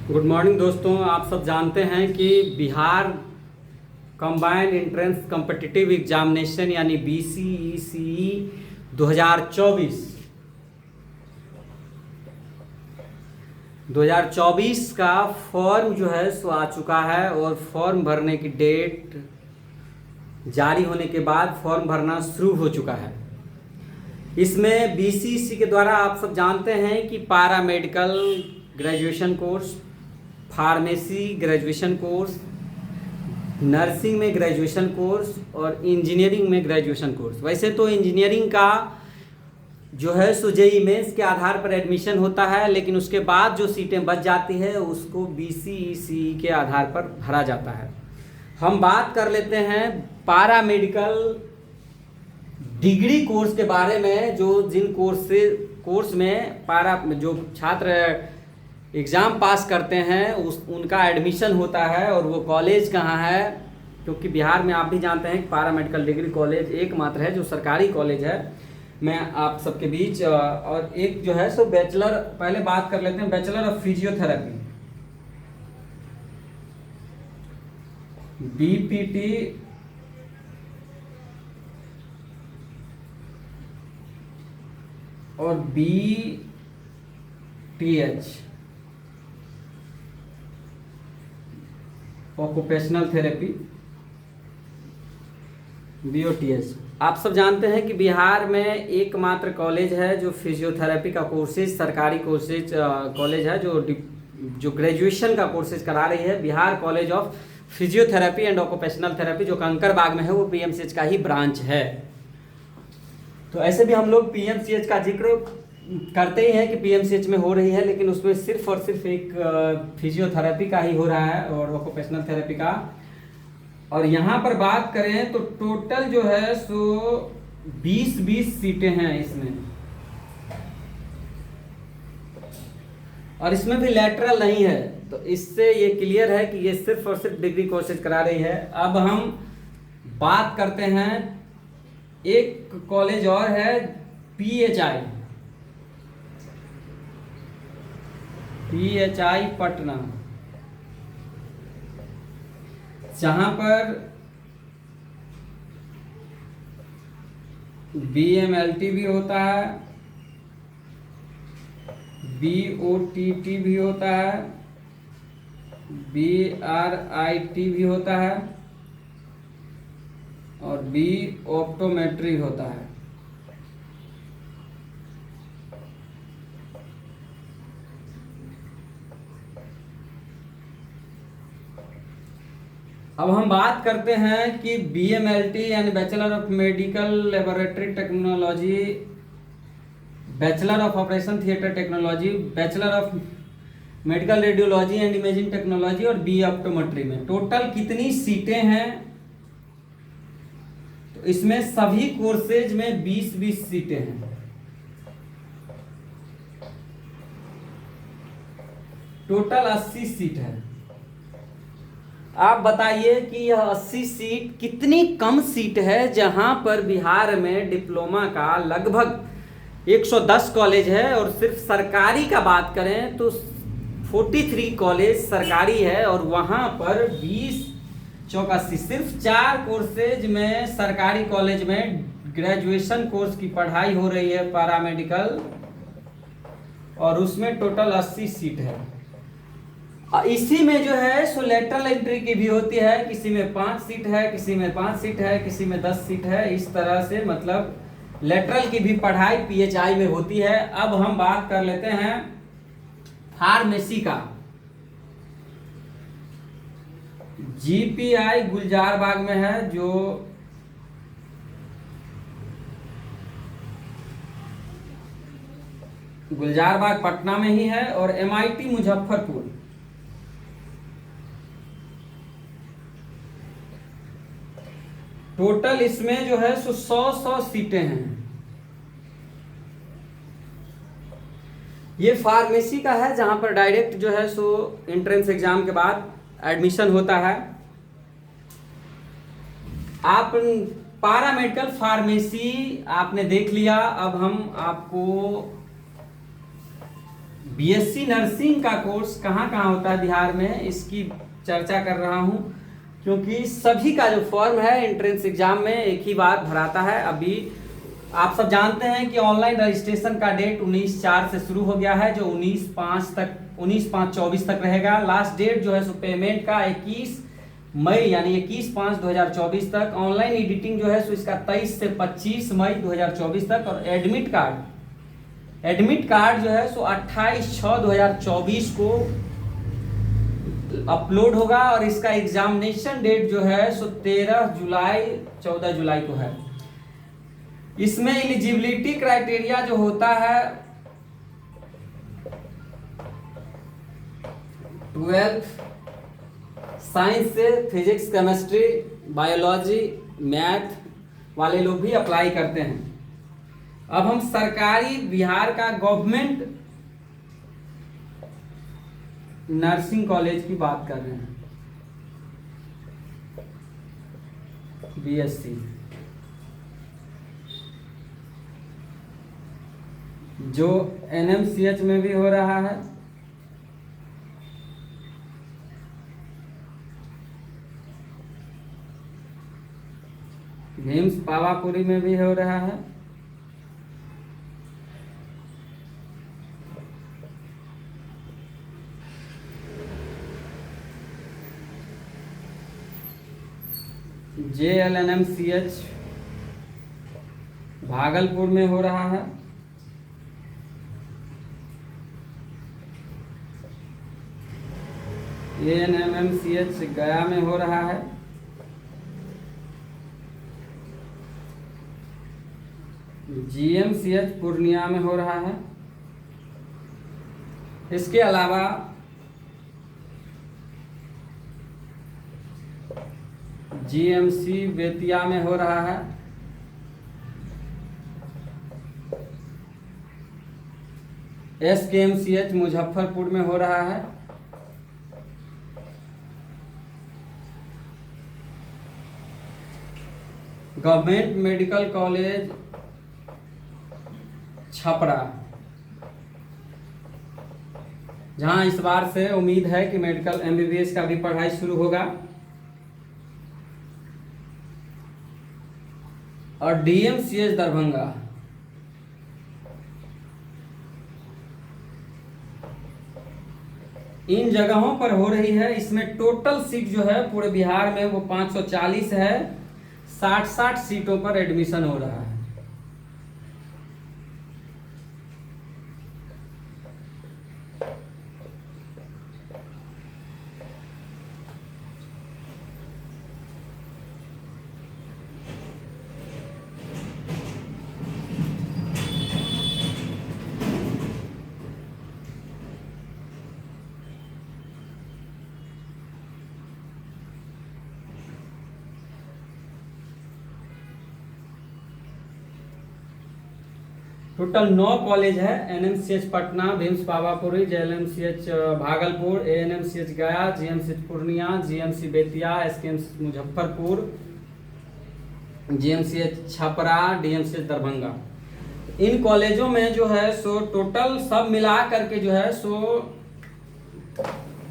Good morning दोस्तों। आप सब जानते हैं कि Bihar combined entrance competitive examination यानी BCECE 2024 का फॉर्म जो है सो आ चुका है और फॉर्म भरने की डेट जारी होने के बाद फॉर्म भरना शुरू हो चुका है। इसमें BCECE के द्वारा आप सब जानते हैं कि पारा medical graduation course, pharmacy graduation course, nursing में ग्रेजुएशन कोर्स और इंजीनियरिंग में ग्रेजुएशन कोर्स। वैसे तो इंजीनियरिंग का जो है सो JEE मेंस के आधार पर एडमिशन होता है, लेकिन उसके बाद जो सीटें बच जाती है उसको BCECE के आधार पर भरा जाता है। हम बात कर लेते हैं पारा मेडिकल डिग्री कोर्स के बारे में। जो जिन कोर्स में पारा जो छात्र एग्ज़ाम पास करते हैं उनका एडमिशन होता है और वो कॉलेज कहाँ है, क्योंकि बिहार में आप भी जानते हैं कि पारा मेडिकल डिग्री कॉलेज एकमात्र है जो सरकारी कॉलेज है। मैं आप सबके बीच और एक जो है सो बैचलर, पहले बात कर लेते हैं बैचलर ऑफ फिजियोथेरेपी BPT और BTH ऑक्यूपेशनल थेरेपी BOTH। आप सब जानते हैं कि बिहार में एकमात्र कॉलेज है जो फिजियोथेरेपी का कोर्सेज, सरकारी कॉलेज है जो ग्रेजुएशन का कोर्सेज करा रही है। Bihar college of physiotherapy and occupational therapy जो कंकरबाग में है वो PMCH का ही ब्रांच है। तो ऐसे भी हम लोग PMCH का जिक्र करते ही हैं कि PMCH में हो रही है, लेकिन उसमें सिर्फ और सिर्फ एक फिजियोथेरेपी का ही हो रहा है और ऑक्यूपेशनल थेरेपी का। और यहाँ पर बात करें तो टोटल जो है सो 20 सीटें हैं इसमें, और इसमें भी लैटरल नहीं है। तो इससे ये क्लियर है कि ये सिर्फ और सिर्फ डिग्री कोर्सेज करा रही है। अब हम बात करते हैं, एक कॉलेज और है PHI पटना, जहां पर BMLT भी होता है, BOTT भी होता है, BRIT भी होता है और B ऑप्टोमेट्री होता है। अब हम बात करते हैं कि BMLT यानी bachelor of medical laboratory technology, bachelor of operation theatre technology, bachelor of medical radiology and imaging technology और B ऑप्टोमेट्री में टोटल कितनी सीटें हैं। तो इसमें सभी कोर्सेज में 20 सीटें हैं। टोटल 80 सीट है। आप बताइए कि यह 80 सीट कितनी कम सीट है, जहां पर बिहार में डिप्लोमा का लगभग 110 कॉलेज है और सिर्फ सरकारी का बात करें तो 43 कॉलेज सरकारी है और वहां पर 20 सिर्फ 4 कोर्सेज में सरकारी कॉलेज में ग्रेजुएशन कोर्स की पढ़ाई हो रही है पैरामेडिकल, और उसमें टोटल 80 सीट है। इसी में जो है सो लेटरल एंट्री की भी होती है, किसी में 5 सीट है, किसी में 5 सीट है, किसी में 10 सीट है। इस तरह से मतलब लेटरल की भी पढ़ाई PHI में होती है। अब हम बात कर लेते हैं फार्मेसी का। GPI गुलजारबाग में है, जो गुलजारबाग पटना में ही है, और MIT मुजफ्फरपुर। टोटल इसमें जो है सो 100 सीटें हैं। ये फार्मेसी का है, जहां पर डायरेक्ट जो है सो एंट्रेंस एग्जाम के बाद एडमिशन होता है। आप पैरामेडिकल फार्मेसी आपने देख लिया। अब हम आपको बीएससी नर्सिंग का कोर्स कहाँ कहाँ होता है बिहार में, इसकी चर्चा कर रहा हूँ, क्योंकि सभी का जो फॉर्म है एंट्रेंस एग्जाम में एक ही बार भराता है। अभी आप सब जानते हैं कि ऑनलाइन रजिस्ट्रेशन का डेट 19/4 से शुरू हो गया है, जो 19/5/24 तक रहेगा। लास्ट डेट जो है सो पेमेंट का 21 मई यानी 21/5/2024 तक। ऑनलाइन एडिटिंग जो है सो इसका 23 से 25 मई 2024 तक। और एडमिट कार्ड जो है सो 28/6/2024 को अपलोड होगा। और इसका एग्जामिनेशन डेट जो है सो 14 जुलाई को है। इसमें एलिजिबिलिटी क्राइटेरिया जो होता है 12th साइंस से, फिजिक्स, केमिस्ट्री, बायोलॉजी, मैथ वाले लोग भी अप्लाई करते हैं। अब हम सरकारी बिहार का गवर्नमेंट नर्सिंग कॉलेज की बात कर रहे हैं, बीएससी, जो एनएमसीएच में भी हो रहा है, भीम्स पावापुरी में भी हो रहा है, JLNMCH भागलपुर में हो रहा है, ANMMCH गया में हो रहा है, GMCH पूर्णिया में हो रहा है। इसके अलावा GMC बेतिया में हो रहा है, SKMCH मुजफ्फरपुर में हो रहा है, गवर्नमेंट मेडिकल कॉलेज छपरा, जहां इस बार से उम्मीद है कि मेडिकल MBBS का भी पढ़ाई शुरू होगा, और DMCH दरभंगा। इन जगहों पर हो रही है। इसमें टोटल सीट जो है पूरे बिहार में वो 540 है। 60 सीटों पर एडमिशन हो रहा है। टोटल 9 कॉलेज है। NMCH Patna, VIMS Pawapuri, JLMCH Bhagalpur, ANMCH Gaya, GMCH Purnia, GMC Bettiah, SKMCH Muzaffarpur, GMCH Chhapra, DMCH Darbhanga. इन कॉलेजों में जो है सो टोटल सब मिला करके जो है सो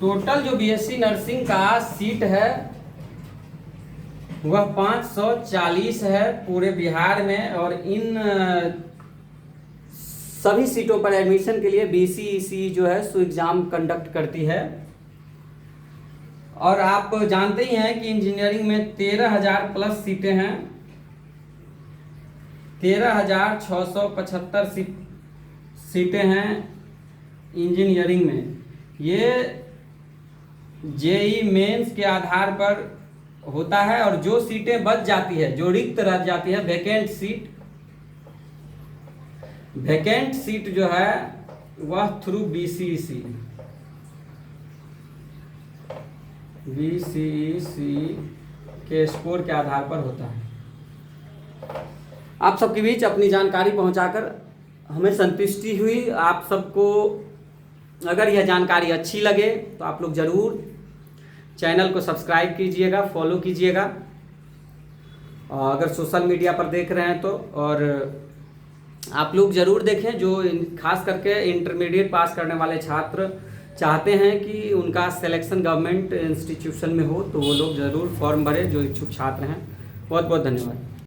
टोटल जो BSc नर्सिंग का सीट है वह 540 है पूरे बिहार में। और इन सभी सीटों पर एडमिशन के लिए BCEC जो है सो एग्जाम कंडक्ट करती है। और आप जानते ही हैं कि इंजीनियरिंग में 13,000 प्लस सीटें हैं। 13,675 सीटें हैं इंजीनियरिंग में। ये JEE मेंस के आधार पर होता है। और जो सीटें बच जाती है, जो रिक्त रह जाती है, वैकेंट सीट जो है वह थ्रू BCEC के स्कोर के आधार पर होता है। आप सबके बीच अपनी जानकारी पहुंचाकर हमें संतुष्टि हुई। आप सबको अगर यह जानकारी अच्छी लगे तो आप लोग ज़रूर चैनल को सब्सक्राइब कीजिएगा, फॉलो कीजिएगा। और अगर सोशल मीडिया पर देख रहे हैं तो, और आप लोग ज़रूर देखें। जो खास करके इंटरमीडिएट पास करने वाले छात्र चाहते हैं कि उनका सिलेक्शन गवर्नमेंट इंस्टीट्यूशन में हो, तो वो लोग ज़रूर फॉर्म भरें जो इच्छुक छात्र हैं। बहुत बहुत धन्यवाद।